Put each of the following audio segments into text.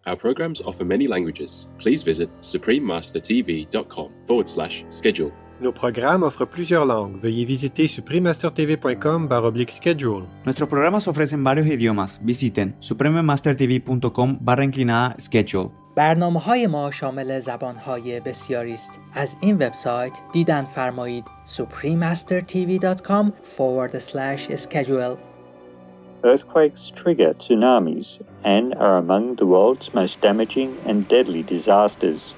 Our programs offer many languages. Please visit suprememastertv.com/schedule. Nos programas offrent plusieurs langues. Veuillez visiter suprememastertv.com/schedule. Nuestros programas ofrecen varios idiomas. Visiten suprememastertv.com/schedule. برنامه‌های ما شامل زبان‌های بسیاری است. از این وبسایت دیدن فرمایید suprememastertv.com/schedule. Earthquakes trigger tsunamis and are among the world's most damaging and deadly disasters.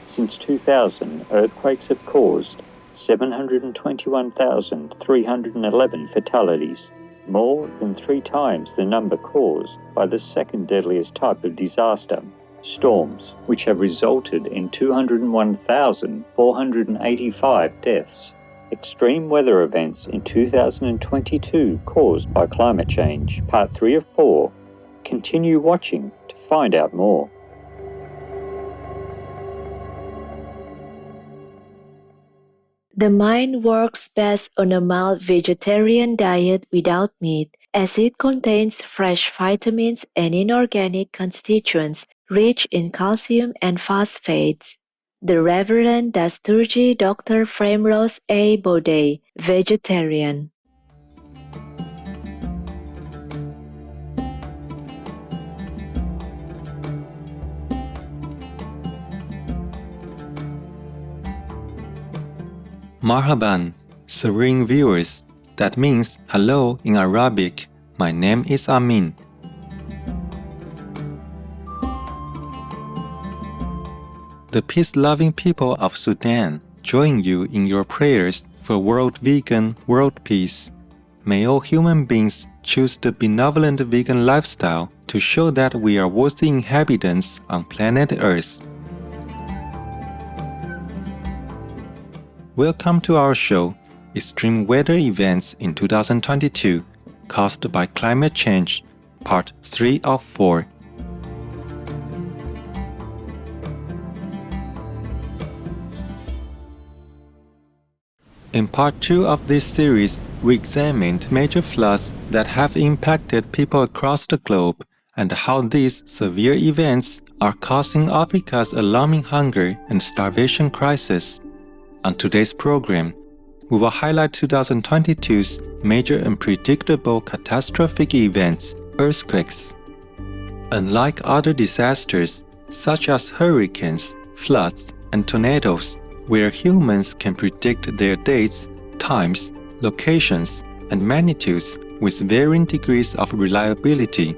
Since 2000, earthquakes have caused 721,311 fatalities, more than 3 times the number caused by the second deadliest type of disaster, storms, which have resulted in 201,485 deaths. Extreme weather events in 2022 caused by climate change, Part 3 of 4. Continue watching to find out more. The mind works best on a mild vegetarian diet without meat, as it contains fresh vitamins and inorganic constituents rich in calcium and phosphates. The Reverend Dasturji Dr. Fremrose A. Bode, vegetarian. Marhaban, serene viewers. That means hello in Arabic. My name is Amin. The peace-loving people of Sudan join you in your prayers for world vegan, world peace. May all human beings choose the benevolent vegan lifestyle to show that we are worthy inhabitants on planet Earth. Welcome to our show, Extreme Weather Events in 2022, Caused by Climate Change, Part 3 of 4. In Part 2 of this series, we examined major floods that have impacted people across the globe and how these severe events are causing Africa's alarming hunger and starvation crisis. On today's program, we will highlight 2022's major unpredictable catastrophic events, earthquakes. Unlike other disasters, such as hurricanes, floods, and tornadoes, where humans can predict their dates, times, locations, and magnitudes with varying degrees of reliability,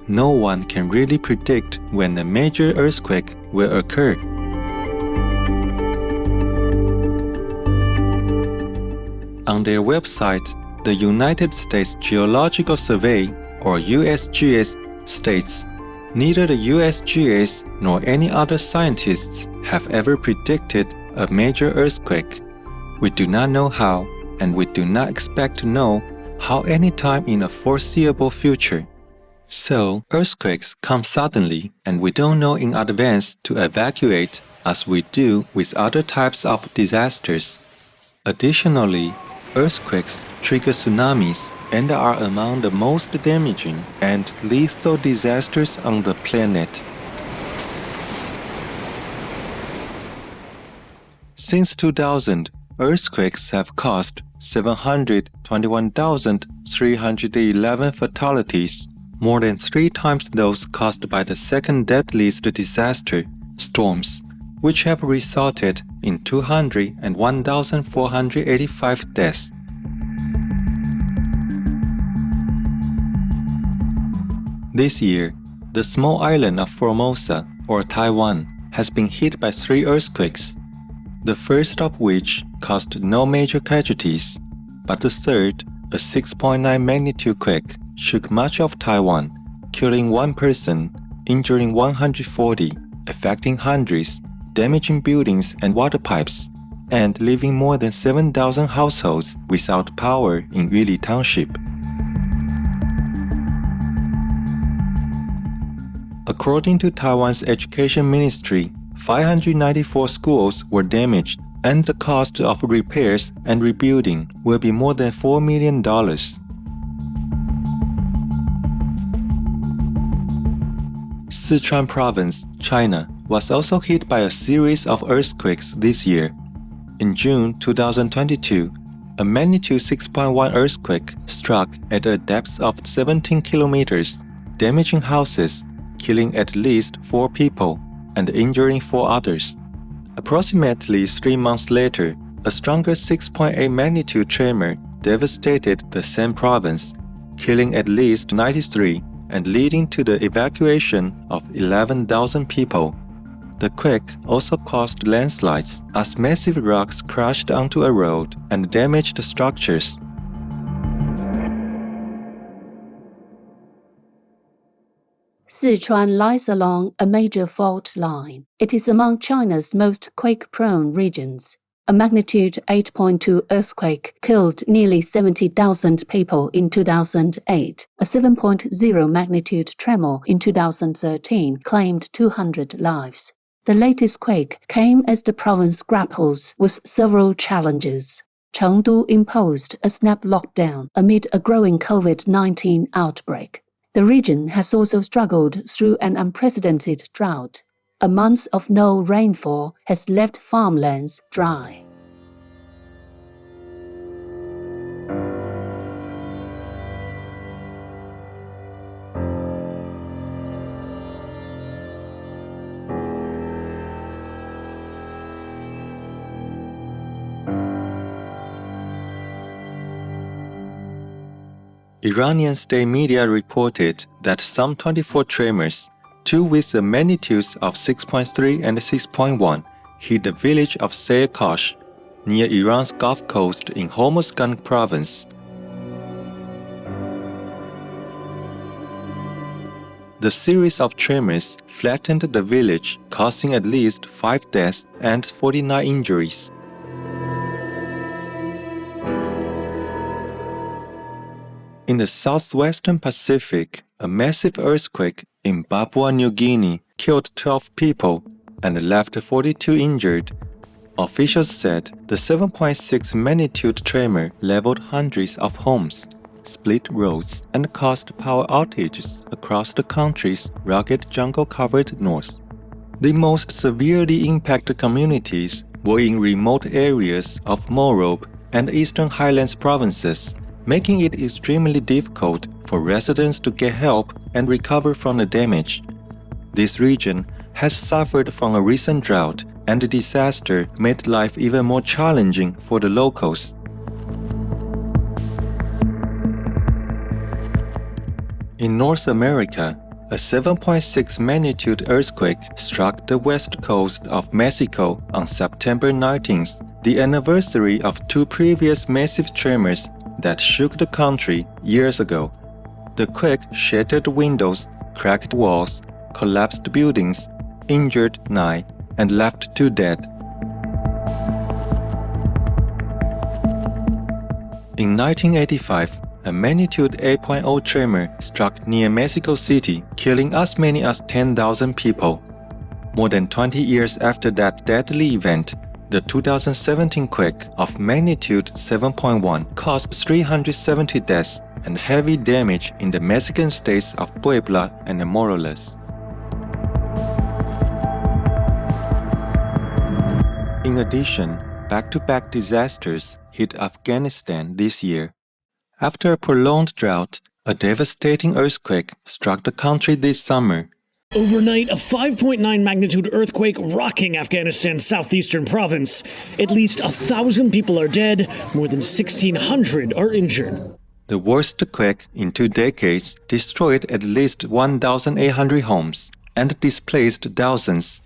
no one can really predict when a major earthquake will occur. On their website, the United States Geological Survey, or USGS, states, "Neither the USGS nor any other scientists have ever predicted a major earthquake. We do not know how, and we do not expect to know how anytime in a foreseeable future." So, earthquakes come suddenly, and we don't know in advance to evacuate as we do with other types of disasters. Additionally, earthquakes trigger tsunamis and are among the most damaging and lethal disasters on the planet. Since 2000, earthquakes have caused 721,311 fatalities, more than 3 times those caused by the second deadliest disaster, storms, which have resulted in 201,485 deaths. This year, the small island of Formosa, or Taiwan, has been hit by 3 earthquakes, the first of which caused no major casualties, but the third, a 6.9 magnitude quake, shook much of Taiwan, killing 1 person, injuring 140, affecting hundreds, damaging buildings and water pipes, and leaving more than 7,000 households without power in Yuli Township. According to Taiwan's Education Ministry, 594 schools were damaged, and the cost of repairs and rebuilding will be more than $4 million. Sichuan Province, China, was also hit by a series of earthquakes this year. In June 2022, a magnitude 6.1 earthquake struck at a depth of 17 kilometers, damaging houses, killing at least 4 people, and injuring 4 others. Approximately 3 months later, a stronger 6.8 magnitude tremor devastated the same province, killing at least 93 and leading to the evacuation of 11,000 people. The quake also caused landslides as massive rocks crashed onto a road and damaged structures. Sichuan lies along a major fault line. It is among China's most quake-prone regions. A magnitude 8.2 earthquake killed nearly 70,000 people in 2008. A 7.0 magnitude tremor in 2013 claimed 200 lives. The latest quake came as the province grapples with several challenges. Chengdu imposed a snap lockdown amid a growing COVID-19 outbreak. The region has also struggled through an unprecedented drought. A month of no rainfall has left farmlands dry. Iranian state media reported that some 24 tremors, 2 with the magnitudes of 6.3 and 6.1, hit the village of Saykosh, near Iran's Gulf Coast in Hormozgan province. The series of tremors flattened the village, causing at least 5 deaths and 49 injuries. In the southwestern Pacific, a massive earthquake in Papua New Guinea killed 12 people and left 42 injured. Officials said the 7.6 magnitude tremor leveled hundreds of homes, split roads, and caused power outages across the country's rugged jungle-covered north. The most severely impacted communities were in remote areas of Morobe and Eastern Highlands provinces, making it extremely difficult for residents to get help and recover from the damage. This region has suffered from a recent drought, and the disaster made life even more challenging for the locals. In North America, a 7.6 magnitude earthquake struck the west coast of Mexico on September 19th, the anniversary of 2 previous massive tremors that shook the country years ago. The quake shattered windows, cracked walls, collapsed buildings, injured 9, and left 2 dead. In 1985, a magnitude 8.0 tremor struck near Mexico City, killing as many as 10,000 people. More than 20 years after that deadly event, the 2017 quake of magnitude 7.1 caused 370 deaths and heavy damage in the Mexican states of Puebla and Morelos. In addition, back-to-back disasters hit Afghanistan this year. After a prolonged drought, a devastating earthquake struck the country this summer. Overnight, a 5.9 magnitude earthquake rocking Afghanistan's southeastern province. At least 1,000 people are dead, more than 1,600 are injured. The worst quake in 2 decades destroyed at least 1,800 homes and displaced thousands.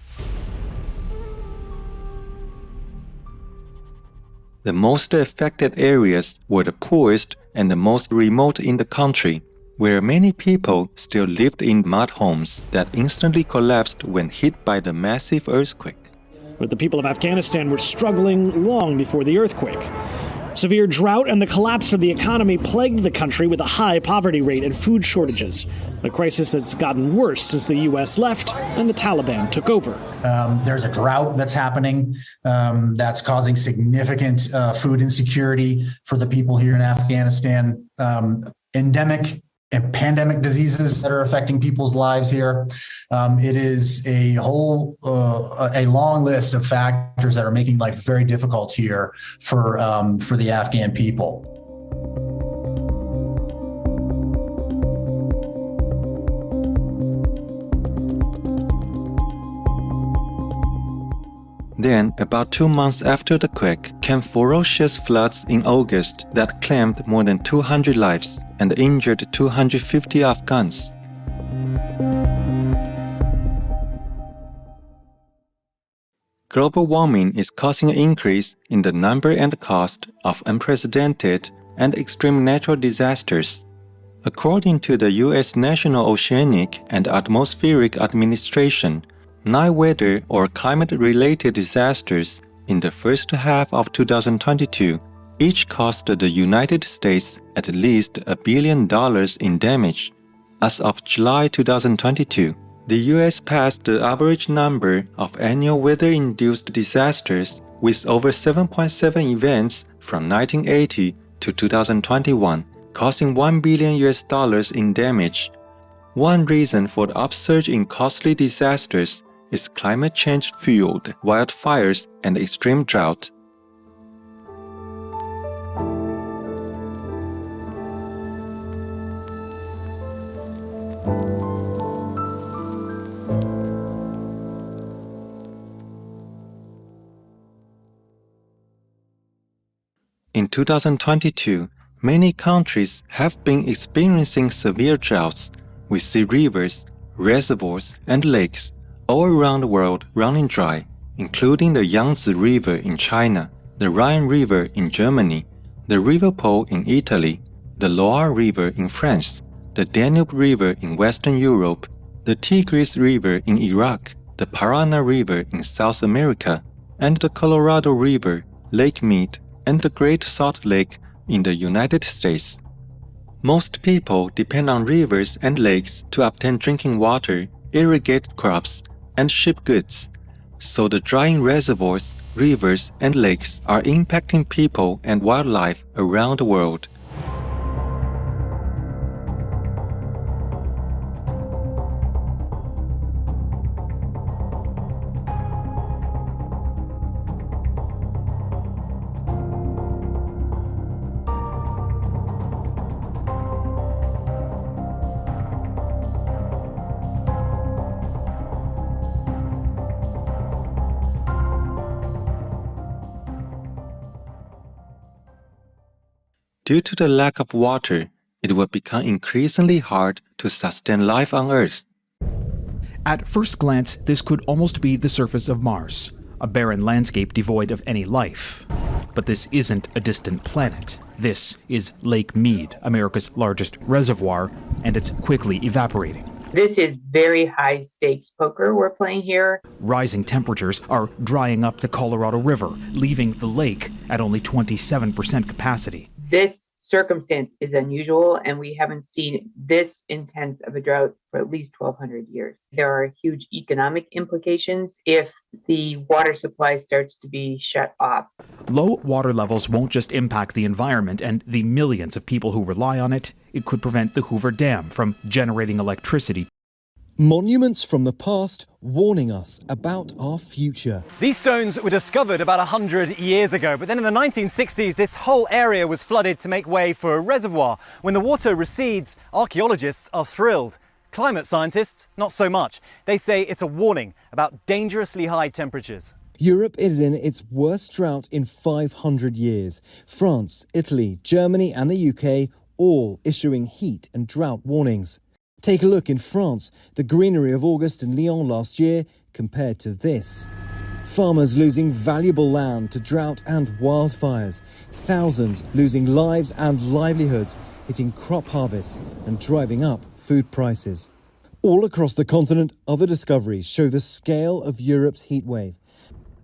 The most affected areas were the poorest and the most remote in the country, where many people still lived in mud homes that instantly collapsed when hit by the massive earthquake. But the people of Afghanistan were struggling long before the earthquake. Severe drought and the collapse of the economy plagued the country with a high poverty rate and food shortages, a crisis that's gotten worse since the U.S. left and the Taliban took over. There's a drought that's happening that's causing significant food insecurity for the people here in Afghanistan. Endemic and pandemic diseases that are affecting people's lives here. It is a long list of factors that are making life very difficult here for the Afghan people. Then, about 2 months after the quake, came ferocious floods in August that claimed more than 200 lives and injured 250 Afghans. Global warming is causing an increase in the number and cost of unprecedented and extreme natural disasters. According to the U.S. National Oceanic and Atmospheric Administration, 9 weather or climate-related disasters in the first half of 2022 each cost the United States at least $1 billion in damage. As of July 2022, the US passed the average number of annual weather-induced disasters with over 7.7 events from 1980 to 2021, causing $1 billion in damage. One reason for the upsurge in costly disasters is climate change-fueled wildfires and extreme drought. In 2022, many countries have been experiencing severe droughts, with sea rivers, reservoirs, and lakes all around the world running dry, including the Yangtze River in China, the Rhine River in Germany, the River Po in Italy, the Loire River in France, the Danube River in Western Europe, the Tigris River in Iraq, the Parana River in South America, and the Colorado River, Lake Mead, and the Great Salt Lake in the United States. Most people depend on rivers and lakes to obtain drinking water, irrigate crops, and ship goods. So the drying reservoirs, rivers, and lakes are impacting people and wildlife around the world. Due to the lack of water, it will become increasingly hard to sustain life on Earth. At first glance, this could almost be the surface of Mars, a barren landscape devoid of any life. But this isn't a distant planet. This is Lake Mead, America's largest reservoir, and it's quickly evaporating. This is very high stakes poker we're playing here. Rising temperatures are drying up the Colorado River, leaving the lake at only 27% capacity. This circumstance is unusual, and we haven't seen this intense of a drought for at least 1,200 years. There are huge economic implications if the water supply starts to be shut off. Low water levels won't just impact the environment and the millions of people who rely on it. It could prevent the Hoover Dam from generating electricity. Monuments from the past warning us about our future. These stones were discovered about 100 years ago, but then in the 1960s, this whole area was flooded to make way for a reservoir. When the water recedes, archaeologists are thrilled. Climate scientists, not so much. They say it's a warning about dangerously high temperatures. Europe is in its worst drought in 500 years. France, Italy, Germany and the UK all issuing heat and drought warnings. Take a look in France, the greenery of August in Lyon last year compared to this. Farmers losing valuable land to drought and wildfires. Thousands losing lives and livelihoods, hitting crop harvests and driving up food prices. All across the continent, other discoveries show the scale of Europe's heatwave.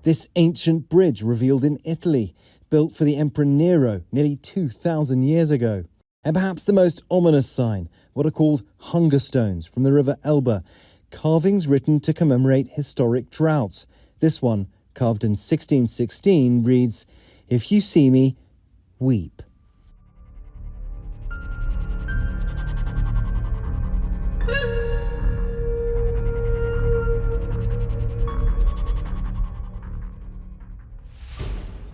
This ancient bridge revealed in Italy, built for the Emperor Nero nearly 2,000 years ago. And perhaps the most ominous sign, what are called hunger stones from the River Elbe, carvings written to commemorate historic droughts. This one, carved in 1616, reads, "If you see me, weep."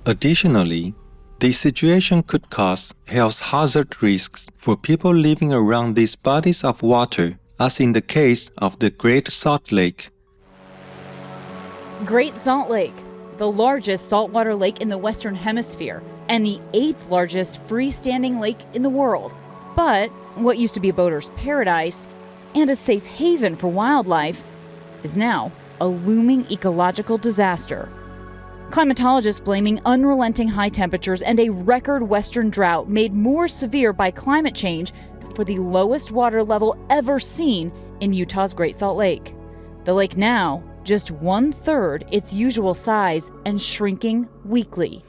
Additionally, the situation could cause health hazard risks for people living around these bodies of water, as in the case of the Great Salt Lake. Great Salt Lake, the largest saltwater lake in the Western Hemisphere and the 8th largest freestanding lake in the world. But what used to be a boater's paradise and a safe haven for wildlife is now a looming ecological disaster. Climatologists blaming unrelenting high temperatures and a record western drought made more severe by climate change for the lowest water level ever seen in Utah's Great Salt Lake. The lake now just 1/3 its usual size and shrinking weekly.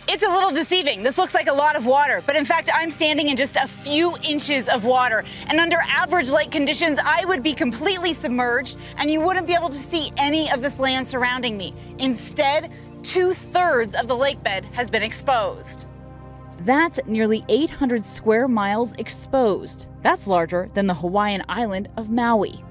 It's a little deceiving. This looks like a lot of water, but in fact, I'm standing in just a few inches of water. And under average lake conditions, I would be completely submerged and you wouldn't be able to see any of this land surrounding me. Instead, 2/3 of the lake bed has been exposed. That's nearly 800 square miles exposed. That's larger than the Hawaiian island of Maui.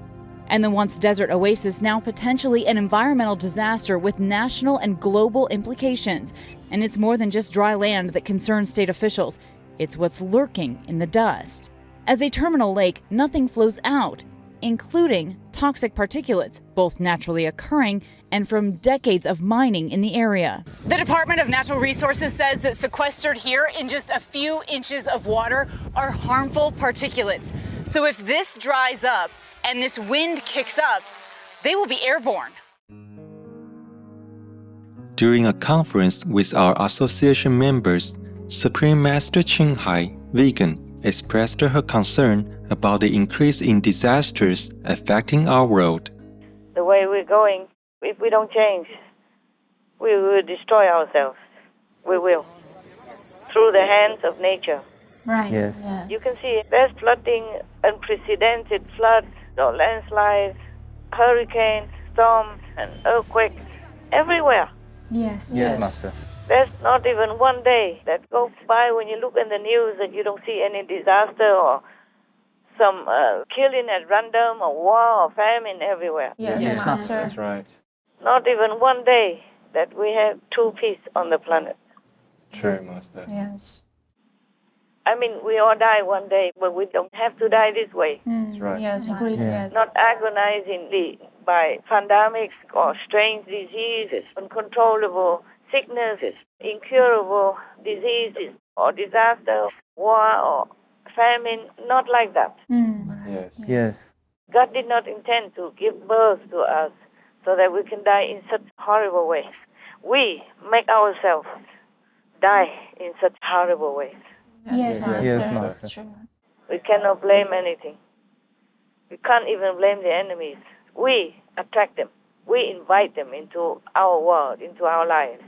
And the once desert oasis now potentially an environmental disaster with national and global implications. And it's more than just dry land that concerns state officials. It's what's lurking in the dust. As a terminal lake, nothing flows out, including toxic particulates, both naturally occurring and from decades of mining in the area. The Department of Natural Resources says that sequestered here in just a few inches of water are harmful particulates. So if this dries up and this wind kicks up, they will be airborne. During a conference with our association members, Supreme Master Ching Hai, vegan, expressed her concern about the increase in disasters affecting our world. The way we're going, if we don't change, we will destroy ourselves. We will. Through the hands of nature. Right. Yes. You can see there's flooding, unprecedented floods, or landslides, hurricanes, storms, and earthquakes everywhere. Yes. Yes, Master. There's not even one day that goes by when you look in the news that you don't see any disaster or some killing at random or war or famine everywhere. Yes, Master. That's right. Not even one day that we have true peace on the planet. True, Master. Yes. I mean, we all die one day, but we don't have to die this way. That's right. Yes, agree. Yeah. Yes. Not agonizingly by pandemics or strange diseases, uncontrollable sicknesses, incurable diseases, or disaster, war, or famine. Not like that. Yes. God did not intend to give birth to us so that we can die in such horrible ways. We make ourselves die in such horrible ways. Yes, Master. Yes, That's true. We cannot blame anything. We can't even blame the enemies. We attract them. We invite them into our world, into our lives.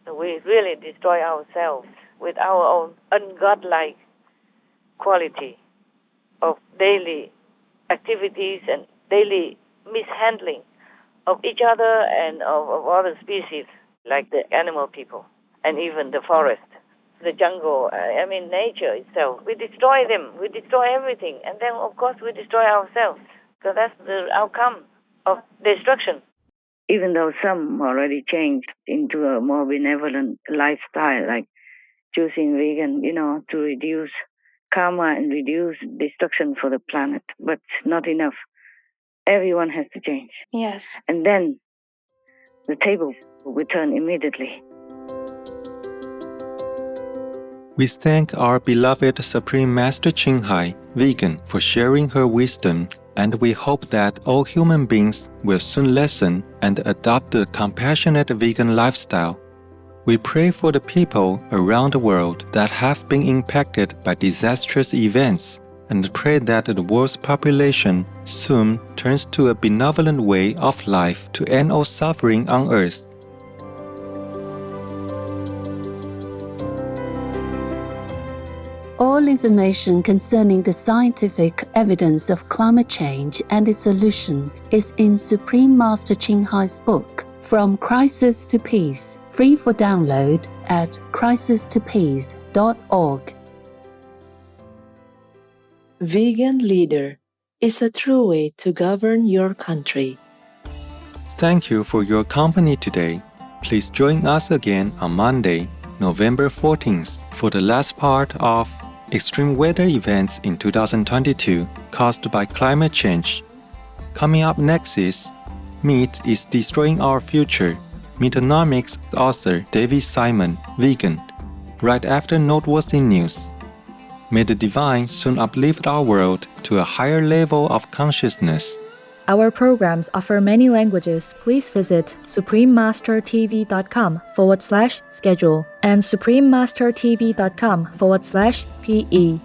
So we really destroy ourselves with our own ungodlike quality of daily activities and daily mishandling of each other and of other species, like the animal people and even the forest, the jungle, nature itself. We destroy them. We destroy everything. And then, of course, we destroy ourselves. So that's the outcome of destruction. Even though some already changed into a more benevolent lifestyle, like choosing vegan, to reduce karma and reduce destruction for the planet. But not enough. Everyone has to change. Yes. And then the table will turn immediately. We thank our beloved Supreme Master Ching Hai, vegan, for sharing her wisdom, and we hope that all human beings will soon listen and adopt the compassionate vegan lifestyle. We pray for the people around the world that have been impacted by disastrous events, and pray that the world's population soon turns to a benevolent way of life to end all suffering on earth. All information concerning the scientific evidence of climate change and its solution is in Supreme Master Ching Hai's book, From Crisis to Peace, free for download at crisistopeace.org. Vegan Leader is a true way to govern your country. Thank you for your company today. Please join us again on Monday, November 14th for the last part of Extreme Weather Events in 2022 Caused by Climate Change. Coming up next is Meat is Destroying Our Future, Meatonomics author David Simon, vegan, right after noteworthy news. May the divine soon uplift our world to a higher level of consciousness. Our programs offer many languages. Please visit suprememastertv.com/schedule and suprememastertv.com/PE.